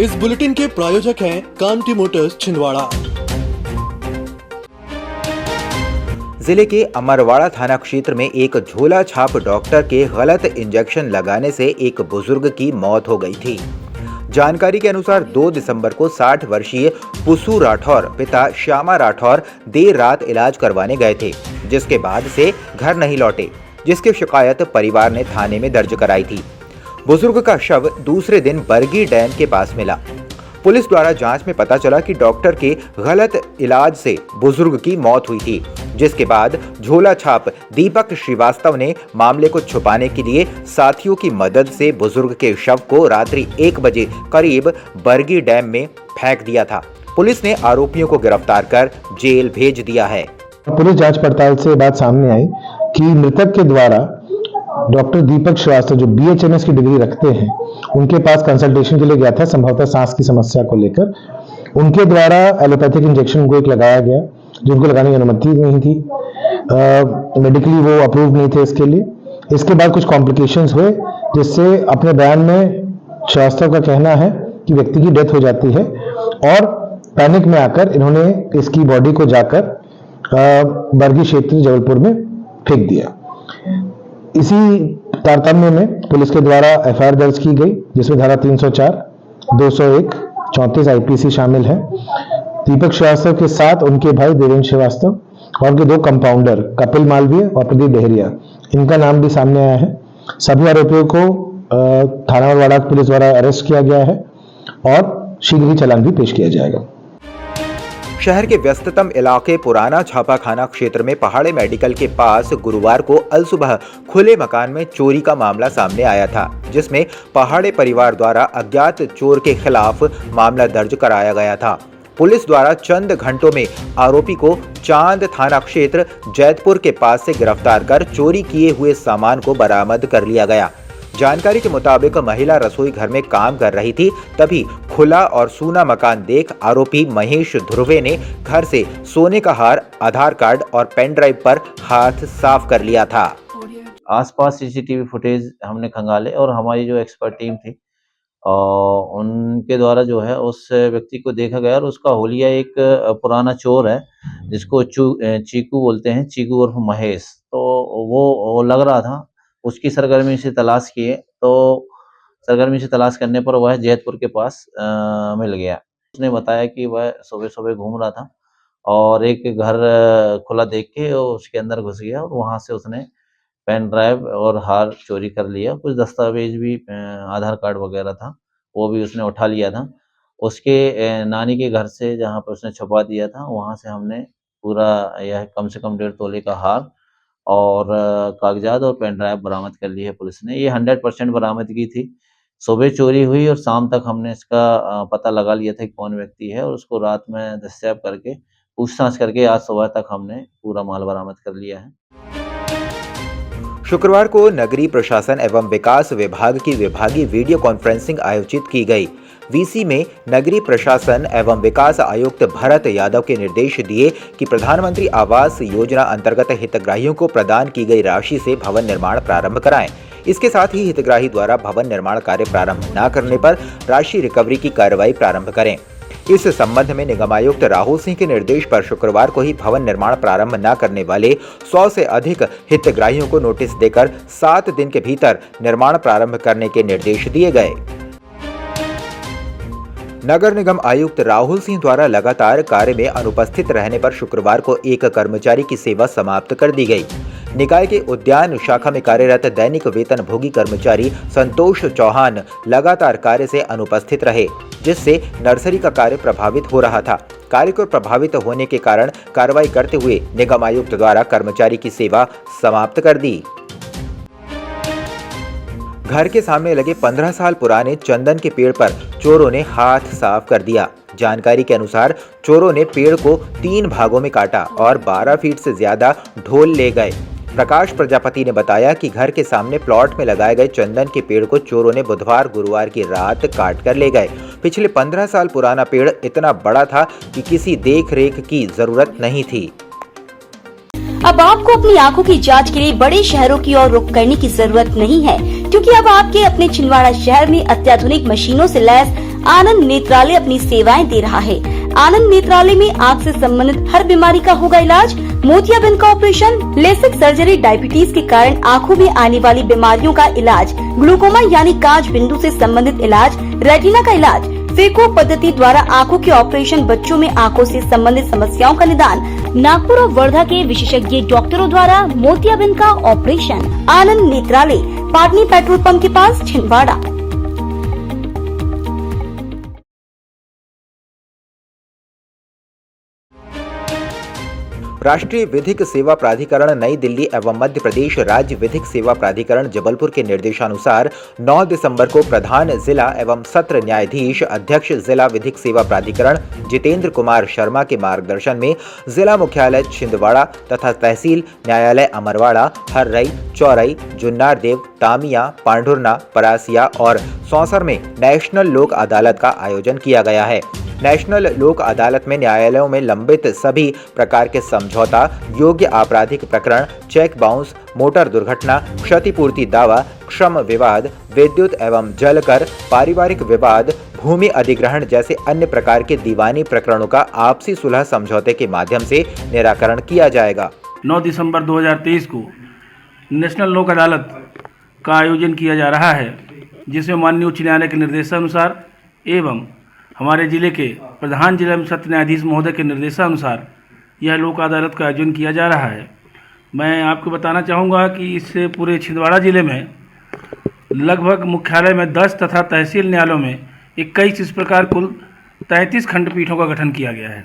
इस बुलेटिन के प्रायोजक हैं कांटी मोटर्स छिंदवाड़ा। जिले के अमरवाड़ा थाना क्षेत्र में एक झोला छाप डॉक्टर के गलत इंजेक्शन लगाने से एक बुजुर्ग की मौत हो गई थी। जानकारी के अनुसार 2 दिसंबर को 60 वर्षीय पुसू राठौर पिता श्यामा राठौर देर रात इलाज करवाने गए थे, जिसके बाद से घर नहीं लौटे, जिसकी शिकायत परिवार ने थाने में दर्ज कराई थी। बुजुर्ग का शव दूसरे दिन बरगी डैम के पास मिला। पुलिस द्वारा जांच में पता चला कि डॉक्टर के गलत इलाज से बुजुर्ग की मौत हुई थी, जिसके बाद झोला छाप दीपक श्रीवास्तव ने मामले को छुपाने के लिए साथियों की मदद से बुजुर्ग के शव को रात्रि 1 बजे करीब बरगी डैम में फेंक दिया था। पुलिस ने आरोपियों को गिरफ्तार कर जेल भेज दिया है। पुलिस जांच पड़ताल से बात सामने आई कि मृतक के द्वारा डॉक्टर दीपक श्रीवास्तव जो BHMS की डिग्री रखते हैं, उनके पास कंसल्टेशन के लिए गया था, संभवतः सांस की समस्या को लेकर। उनके द्वारा एलोपैथिक इंजेक्शन को एक लगाया गया, जिनको लगाने की अनुमति नहीं थी, मेडिकली वो अप्रूव नहीं थे इसके लिए। इसके बाद कुछ कॉम्प्लिकेशंस हुए, जिससे अपने बयान में श्रीवास्तव का कहना है कि व्यक्ति की डेथ हो जाती है और पैनिक में आकर इन्होंने इसकी बॉडी को जाकर बरगी क्षेत्र जबलपुर में फेंक दिया। इसी तारतम्य में पुलिस के द्वारा FIR दर्ज की गई, जिसमें धारा 304, 201, 34 IPC शामिल है। दीपक श्रीवास्तव के साथ उनके भाई देवेंद्र श्रीवास्तव और उनके 2 कंपाउंडर कपिल मालवीय और प्रदीप डेहरिया, इनका नाम भी सामने आया है। सभी आरोपियों को थाना अमरवाड़ा पुलिस द्वारा अरेस्ट किया गया है और शीघ्र ही चालान भी पेश किया जाएगा। शहर के व्यस्ततम इलाके पुराना छापाखाना क्षेत्र में पहाड़े मेडिकल के पास गुरुवार को अलसुबह खुले मकान में चोरी का मामला सामने आया था, जिसमें पहाड़े परिवार द्वारा अज्ञात चोर के खिलाफ मामला दर्ज कराया गया था। पुलिस द्वारा चंद घंटों में आरोपी को चांद थाना क्षेत्र जैतपुर के पास से गिरफ्तार कर चोरी किए हुए सामान को बरामद कर लिया गया। जानकारी के मुताबिक महिला रसोई घर में काम कर रही थी, तभी खुला और सूना मकान देख आरोपी महेश ध्रुवे ने घर से सोने का हार, आधार कार्ड और पेन ड्राइव पर हाथ साफ कर लिया था। आसपास CCTV फुटेज हमने खंगाले और हमारी जो एक्सपर्ट टीम थी उनके द्वारा जो है उस व्यक्ति को देखा गया और उसका होलिया एक पुराना चोर है जिसको चीकू बोलते हैं, चीकू उर्फ महेश, तो वो लग रहा था। उसकी सरगर्मी से तलाश किए तो सरगर्मी से तलाश करने पर वह जैतपुर के पास मिल गया। उसने बताया कि वह सुबह सुबह घूम रहा था और एक घर खुला देख के उसके अंदर घुस गया और वहां से उसने पेन ड्राइव और हार चोरी कर लिया। कुछ दस्तावेज भी, आधार कार्ड वगैरह था, वो भी उसने उठा लिया था। उसके नानी के घर से जहाँ पर उसने छुपा दिया था, वहाँ से हमने पूरा यह कम से कम 1.5 तोले का हार और कागजात और पेन ड्राइव बरामद कर ली है पुलिस ने। ये 100% बरामदगी थी। सुबह चोरी हुई और शाम तक हमने इसका पता लगा लिया था कि कौन व्यक्ति है और उसको रात में दस्तयाब करके पूछताछ करके आज सुबह तक हमने पूरा माल बरामद कर लिया है। शुक्रवार को नगरीय प्रशासन एवं विकास विभाग की विभागीय वीडियो कॉन्फ्रेंसिंग आयोजित की गई। VC में नगरीय प्रशासन एवं विकास आयुक्त भरत यादव के निर्देश दिए कि प्रधानमंत्री आवास योजना अंतर्गत हितग्राहियों को प्रदान की गई राशि से भवन निर्माण प्रारंभ कराएं। इसके साथ ही हितग्राही द्वारा भवन निर्माण कार्य प्रारंभ न करने पर राशि रिकवरी की कार्रवाई प्रारंभ करें। इस संबंध में निगमायुक्त राहुल सिंह के निर्देश पर शुक्रवार को ही भवन निर्माण प्रारंभ न करने वाले 100 से अधिक हितग्राहियों को नोटिस देकर 7 दिन के भीतर निर्माण प्रारंभ करने के निर्देश दिए गए। नगर निगम आयुक्त राहुल सिंह द्वारा लगातार कार्य में अनुपस्थित रहने पर शुक्रवार को एक कर्मचारी की सेवा समाप्त कर दी गई। निकाय के उद्यान शाखा में कार्यरत दैनिक वेतनभोगी कर्मचारी संतोष चौहान लगातार कार्य से अनुपस्थित रहे, जिससे नर्सरी का कार्य प्रभावित हो रहा था। कार्य को प्रभावित होने के कारण कार्रवाई करते हुए निगम आयुक्त द्वारा कर्मचारी की सेवा समाप्त कर दी। घर के सामने लगे 15 साल पुराने चंदन के पेड़ पर चोरों ने हाथ साफ कर दिया। जानकारी के अनुसार चोरों ने पेड़ को 3 भागों में काटा और 12 फीट से ज्यादा ढोल ले गए। प्रकाश प्रजापति ने बताया कि घर के सामने प्लॉट में लगाए गए चंदन के पेड़ को चोरों ने बुधवार गुरुवार की रात काट कर ले गए। पिछले 15 साल पुराना पेड़ इतना बड़ा था कि किसी देख रेख की जरूरत नहीं थी। अब आपको अपनी आंखों की जांच के लिए बड़े शहरों की ओर रुख करने की जरूरत नहीं है, क्योंकि अब आपके अपने छिंदवाड़ा शहर में अत्याधुनिक मशीनों से लैस आनंद नेत्रालय अपनी सेवाएं दे रहा है। आनंद नेत्रालय में आँख से संबंधित हर बीमारी का होगा इलाज। मोतियाबिंद का ऑपरेशन, लेसिक सर्जरी, डायबिटीज के कारण आँखों में आने वाली बीमारियों का इलाज, ग्लूकोमा यानी कांच बिंदु से संबंधित इलाज, रेटिना का इलाज, फेको पद्धति द्वारा आँखों के ऑपरेशन, बच्चों में आँखों से संबंधित समस्याओं का निदान, नागपुर और वर्धा के विशेषज्ञ डॉक्टरों द्वारा मोतियाबिंद का ऑपरेशन। आनंद नेत्रालय, पाटनी पेट्रोल पंप के पास, छिंदवाड़ा। राष्ट्रीय विधिक सेवा प्राधिकरण नई दिल्ली एवं मध्य प्रदेश राज्य विधिक सेवा प्राधिकरण जबलपुर के निर्देशानुसार 9 दिसंबर को प्रधान जिला एवं सत्र न्यायाधीश अध्यक्ष जिला विधिक सेवा प्राधिकरण जितेंद्र कुमार शर्मा के मार्गदर्शन में जिला मुख्यालय छिंदवाड़ा तथा तहसील न्यायालय अमरवाड़ा, हर्रई, चौरई, जुन्नारदेव, तामिया, पांढुरना, परासिया और सौंसर में नेशनल लोक अदालत का आयोजन किया गया है। नेशनल लोक अदालत में न्यायालयों में लंबित सभी प्रकार के समझौता, योग्य आपराधिक प्रकरण, चेक बाउंस, मोटर दुर्घटना, क्षतिपूर्ति दावा, श्रम विवाद, विद्युत एवं जल कर, पारिवारिक विवाद, भूमि अधिग्रहण जैसे अन्य प्रकार के दीवानी प्रकरणों का आपसी सुलह समझौते के माध्यम से निराकरण किया जाएगा। 9 दिसंबर 2023 को नेशनल लोक अदालत का आयोजन किया जा रहा है, जिसमें माननीय उच्च न्यायालय के निर्देशानुसार एवं हमारे जिले के प्रधान जिला सत्र न्यायाधीश महोदय के निर्देशानुसार यह लोक अदालत का आयोजन किया जा रहा है। मैं आपको बताना चाहूँगा कि इस पूरे छिंदवाड़ा जिले में लगभग मुख्यालय में 10 तथा तहसील न्यायालयों में 21 इस प्रकार कुल 33 खंडपीठों का गठन किया गया है।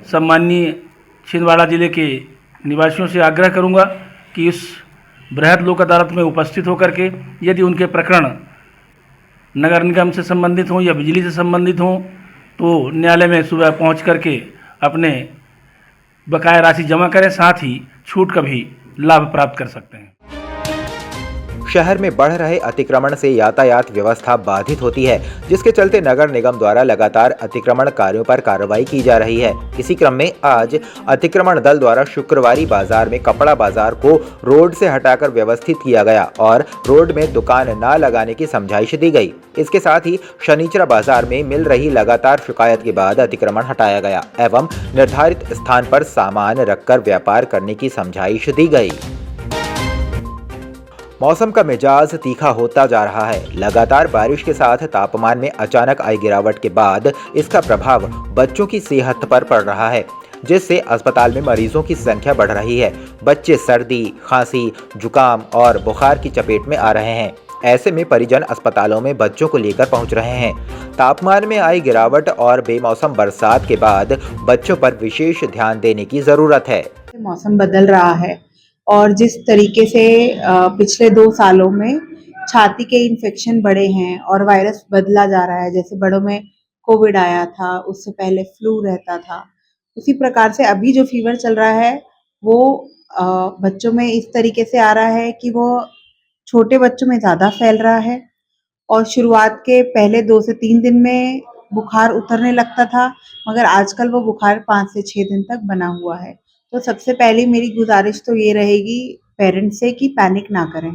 सम्माननीय छिंदवाड़ा जिले के निवासियों से आग्रह करूँगा कि इस बृहद लोक अदालत में उपस्थित होकर के यदि उनके प्रकरण नगर निगम से संबंधित हों या बिजली से संबंधित हों तो न्यायालय में सुबह पहुंच करके अपने बकाया राशि जमा करें, साथ ही छूट का भी लाभ प्राप्त कर सकते हैं। शहर में बढ़ रहे अतिक्रमण से यातायात व्यवस्था बाधित होती है, जिसके चलते नगर निगम द्वारा लगातार अतिक्रमण कार्यों पर कार्रवाई की जा रही है। इसी क्रम में आज अतिक्रमण दल द्वारा शुक्रवारी बाजार में कपड़ा बाजार को रोड से हटाकर व्यवस्थित किया गया और रोड में दुकान न लगाने की समझाइश दी गई। इसके साथ ही शनिचरा बाजार में मिल रही लगातार शिकायत के बाद अतिक्रमण हटाया गया एवं निर्धारित स्थान पर सामान रखकर व्यापार करने की समझाइश दी गई। मौसम का मिजाज तीखा होता जा रहा है। लगातार बारिश के साथ तापमान में अचानक आई गिरावट के बाद इसका प्रभाव बच्चों की सेहत पर पड़ रहा है, जिससे अस्पताल में मरीजों की संख्या बढ़ रही है। बच्चे सर्दी, खांसी, जुकाम और बुखार की चपेट में आ रहे हैं। ऐसे में परिजन अस्पतालों में बच्चों को लेकर पहुंच रहे हैं। तापमान में आई गिरावट और बेमौसम बरसात के बाद बच्चों पर विशेष ध्यान देने की जरूरत है। मौसम बदल रहा है और जिस तरीके से पिछले 2 सालों में छाती के इन्फेक्शन बढ़े हैं और वायरस बदला जा रहा है, जैसे बड़ों में कोविड आया था, उससे पहले फ्लू रहता था, उसी प्रकार से अभी जो फीवर चल रहा है वो बच्चों में इस तरीके से आ रहा है कि वो छोटे बच्चों में ज़्यादा फैल रहा है और शुरुआत के पहले 2 से 3 दिन में बुखार उतरने लगता था, मगर आजकल वो बुखार 5 से 6 दिन तक बना हुआ है। तो सबसे पहली मेरी गुजारिश तो ये रहेगी पेरेंट्स से कि पैनिक ना करें।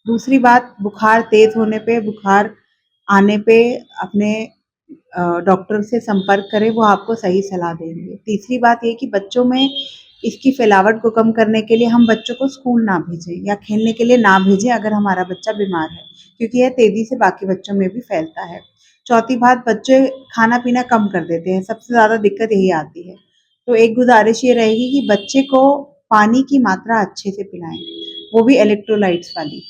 दूसरी बात, बुखार तेज़ होने पे, बुखार आने पे अपने डॉक्टर से संपर्क करें, वो आपको सही सलाह देंगे। तीसरी बात ये कि बच्चों में इसकी फैलावट को कम करने के लिए हम बच्चों को स्कूल ना भेजें या खेलने के लिए ना भेजें अगर हमारा बच्चा बीमार है, क्योंकि यह तेज़ी से बाकी बच्चों में भी फैलता है। चौथी बात, बच्चे खाना पीना कम कर देते हैं, सबसे ज़्यादा दिक्कत यही आती है। तो एक गुजारिश ये रहेगी कि बच्चे को पानी की मात्रा अच्छे से पिलाएं, वो भी इलेक्ट्रोलाइट्स वाली,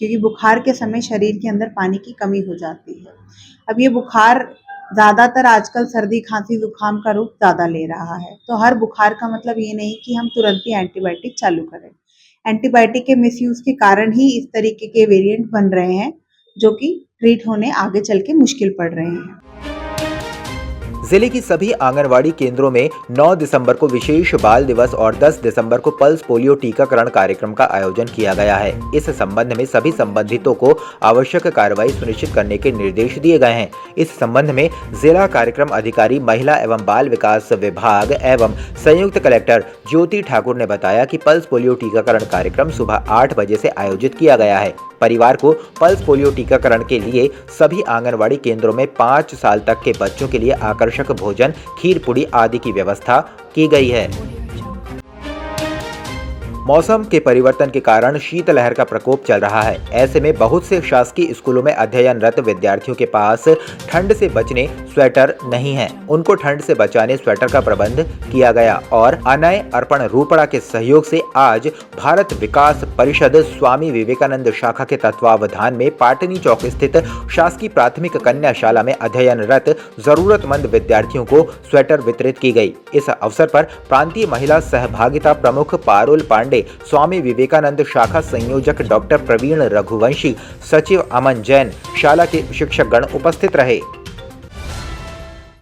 क्योंकि बुखार के समय शरीर के अंदर पानी की कमी हो जाती है। अब ये बुखार ज़्यादातर आजकल सर्दी, खांसी, जुकाम का रूप ज़्यादा ले रहा है, तो हर बुखार का मतलब ये नहीं कि हम तुरंत ही एंटीबायोटिक चालू करें। एंटीबायोटिक के मिसयूज़ के कारण ही इस तरीके के वेरिएंट बन रहे हैं, जो कि ट्रीट होने आगे चल के मुश्किल पड़ रहे हैं। जिले की सभी आंगनवाड़ी केंद्रों में 9 दिसंबर को विशेष बाल दिवस और 10 दिसंबर को पल्स पोलियो टीकाकरण कार्यक्रम का आयोजन किया गया है। इस संबंध में सभी संबंधितों को आवश्यक कार्रवाई सुनिश्चित करने के निर्देश दिए गए हैं। इस संबंध में जिला कार्यक्रम अधिकारी महिला एवं बाल विकास विभाग एवं संयुक्त कलेक्टर ज्योति ठाकुर ने बताया कि पल्स पोलियो टीकाकरण कार्यक्रम सुबह 8 बजे से आयोजित किया गया है। परिवार को पल्स पोलियो टीकाकरण के लिए सभी आंगनवाड़ी केंद्रों में 5 साल तक के बच्चों के लिए आकर्षक भोजन, खीर पूड़ी आदि की व्यवस्था की गई है। मौसम के परिवर्तन के कारण शीतलहर का प्रकोप चल रहा है। ऐसे में बहुत से शासकीय स्कूलों में अध्ययनरत विद्यार्थियों के पास ठंड से बचने स्वेटर नहीं है। उनको ठंड से बचाने स्वेटर का प्रबंध किया गया और अनय अर्पण रूपड़ा के सहयोग से आज भारत विकास परिषद स्वामी विवेकानंद शाखा के तत्वावधान में पाटनी चौक स्थित शासकीय प्राथमिक कन्या शाला में अध्ययनरत जरूरतमंद विद्यार्थियों को स्वेटर वितरित की गई। इस अवसर पर प्रांतीय महिला सहभागिता प्रमुख पारुल पांडे, स्वामी विवेकानंद शाखा संयोजक डॉक्टर प्रवीण रघुवंशी, सचिव अमन जैन, शाला के शिक्षकगण उपस्थित रहे।